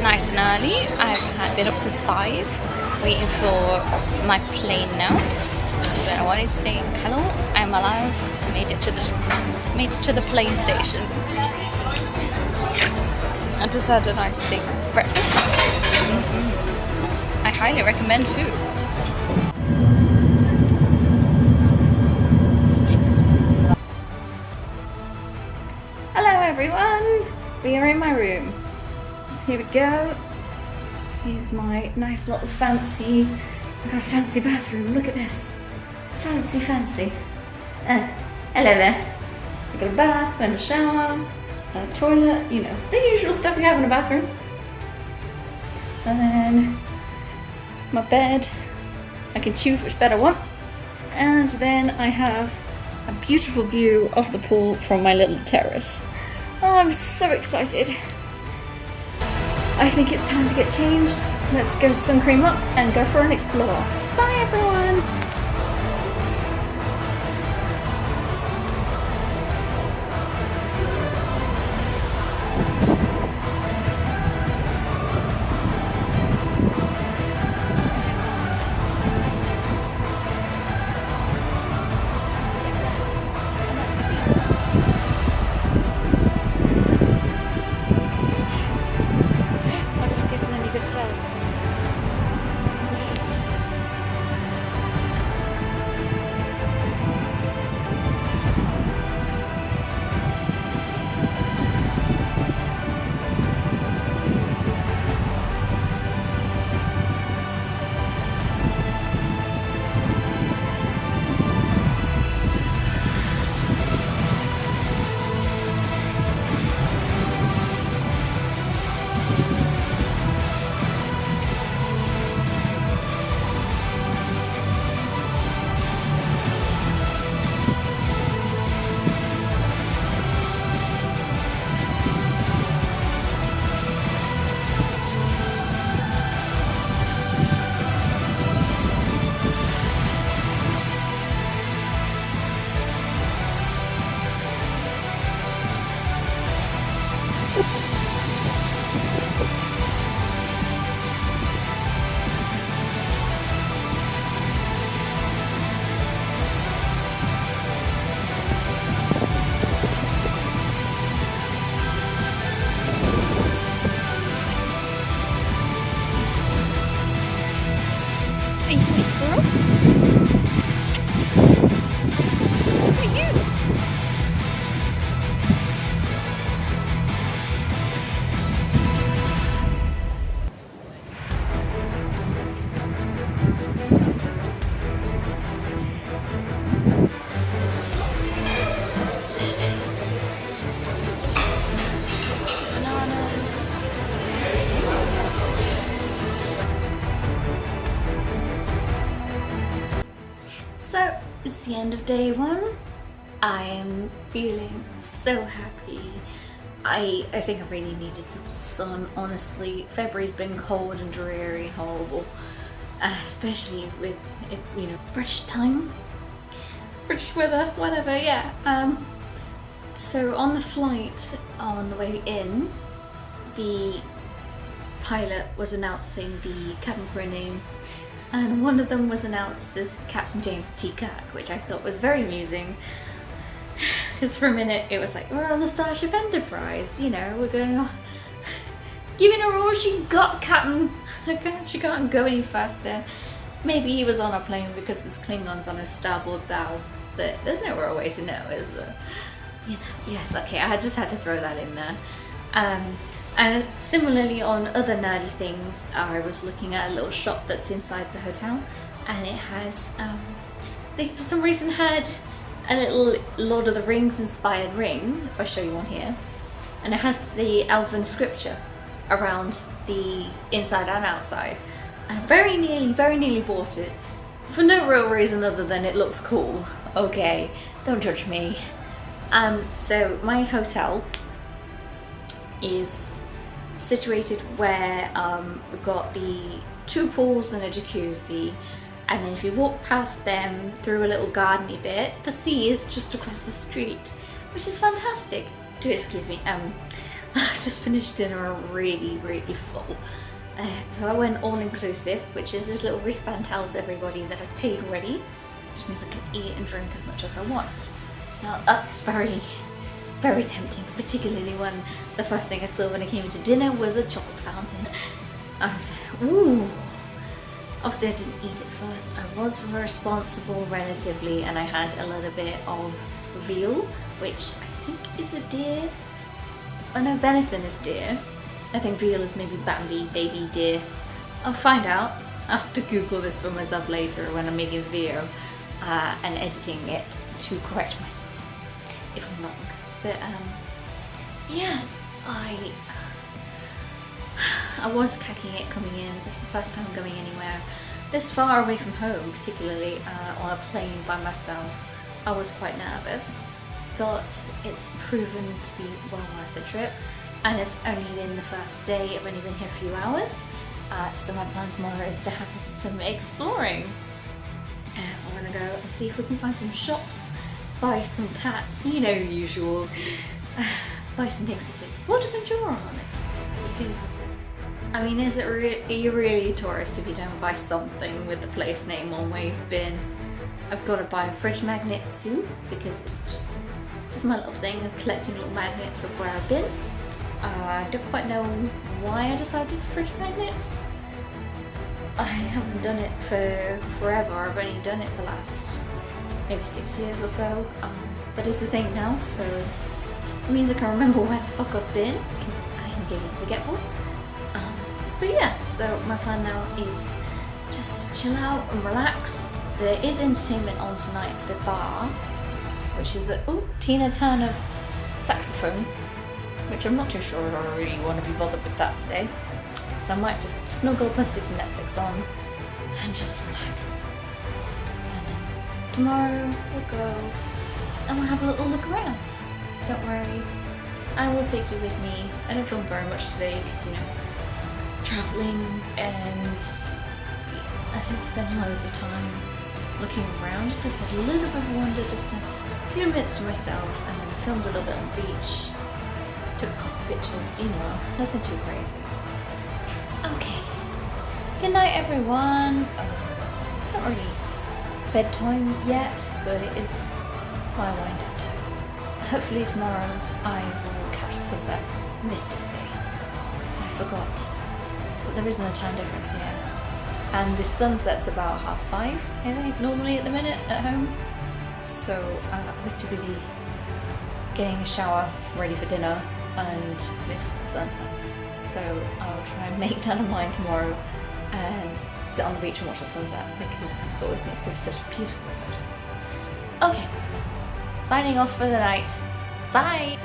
nice and early. I've been up since 5, waiting for my plane now. But I wanted to say hello, I'm alive, made it to the plane station. I just had a nice big breakfast. I highly recommend food. Hello everyone! We are in my room. Here we go. Here's my nice little fancy. I've got a fancy bathroom. Look at this. Fancy. Hello there. I've got a bath and a shower, a toilet, you know, the usual stuff you have in a bathroom. And then my bed. I can choose which bed I want. And then I have a beautiful view of the pool from my little terrace. Oh, I'm so excited. I think it's time to get changed. Let's go sun cream up and go for an explore. Bye everyone! So, it's the end of day 1. I am feeling so happy. I think I really needed some sun, honestly. February's been cold and dreary and horrible. Especially with, you know, British time. British weather, whatever, yeah. So on the flight, on the way in, the pilot was announcing the cabin crew names, and one of them was announced as Captain James T. Kirk, which I thought was very amusing. Because for a minute it was like, we're on the Starship Enterprise, you know, we're going, giving her all she got, Captain. She can't go any faster. Maybe he was on a plane because there's Klingons on his starboard bow, but there's no real way to know, is there? You know, yes, okay, I just had to throw that in there. And similarly on other nerdy things, I was looking at a little shop that's inside the hotel, and it has, they for some reason had a little Lord of the Rings inspired ring, if I show you one here, and it has the Elven scripture around the inside and outside. And very nearly bought it, for no real reason other than it looks cool. Okay, don't judge me. So my hotel is situated where we've got the 2 pools and a jacuzzi, and then if you walk past them through a little gardeny bit, the sea is just across the street, which is fantastic. Do excuse me, I just finished dinner really, really full. So I went all inclusive, which is this little wristband tells everybody that I've paid already, which means I can eat and drink as much as I want. Now that's very, very tempting, particularly when the first thing I saw when I came to dinner was a chocolate fountain. I was like, ooh. Obviously I didn't eat it first. I was responsible relatively, and I had a little bit of veal, which I think is a deer. Oh no, venison is deer. I think veal is maybe Bambi, baby deer. I'll find out. I'll have to Google this for myself later when I'm making this video and editing it to correct myself if I'm wrong. But yes, I was cacking it coming in. This is the first time I'm going anywhere this far away from home, particularly on a plane by myself. I was quite nervous, but it's proven to be well worth the trip. And it's only been the first day, I've only been here a few hours, so my plan tomorrow is to have some exploring. I'm gonna go and see if we can find some shops, buy some tats, you know, usual, buy some things to say Fuerteventura on it. Because, I mean, are you really a tourist if you don't buy something with the place name on where you've been? I've got to buy a fridge magnet too, because it's just my little thing of collecting little magnets of where I've been. I don't quite know why I decided fridge magnets. I haven't done it for forever. I've only done it for the last maybe 6 years or so. But it's a thing now, so it means I can remember where the fuck I've been, because I am getting forgetful. But yeah, so my plan now is just to chill out and relax. There is entertainment on tonight at the bar, which is a Tina Turner saxophone, which I'm not too sure I really want to be bothered with that today. So I might just snuggle up and stick some Netflix on and just relax. And then tomorrow we'll go and we'll have a little look around. Don't worry, I will take you with me. I don't film very much today because, you know, travelling, and I didn't spend loads of time looking around. Just had a little bit of wonder, just a few minutes to myself, and then filmed a little bit on the beach. Took a couple pictures, you know, nothing too crazy. Okay. Good night, everyone. It's not really bedtime yet, but it is my wind up time. Hopefully tomorrow I will catch the sunset. Missed it today, because I forgot. But there isn't a time difference here. And the sunset's about 5:30, I think, normally at the minute at home. So I was too busy getting a shower ready for dinner and missed the sunset. So I'll try and make that of mine tomorrow and sit on the beach and watch the sunset, because it always makes such beautiful photos. Okay, signing off for the night. Bye!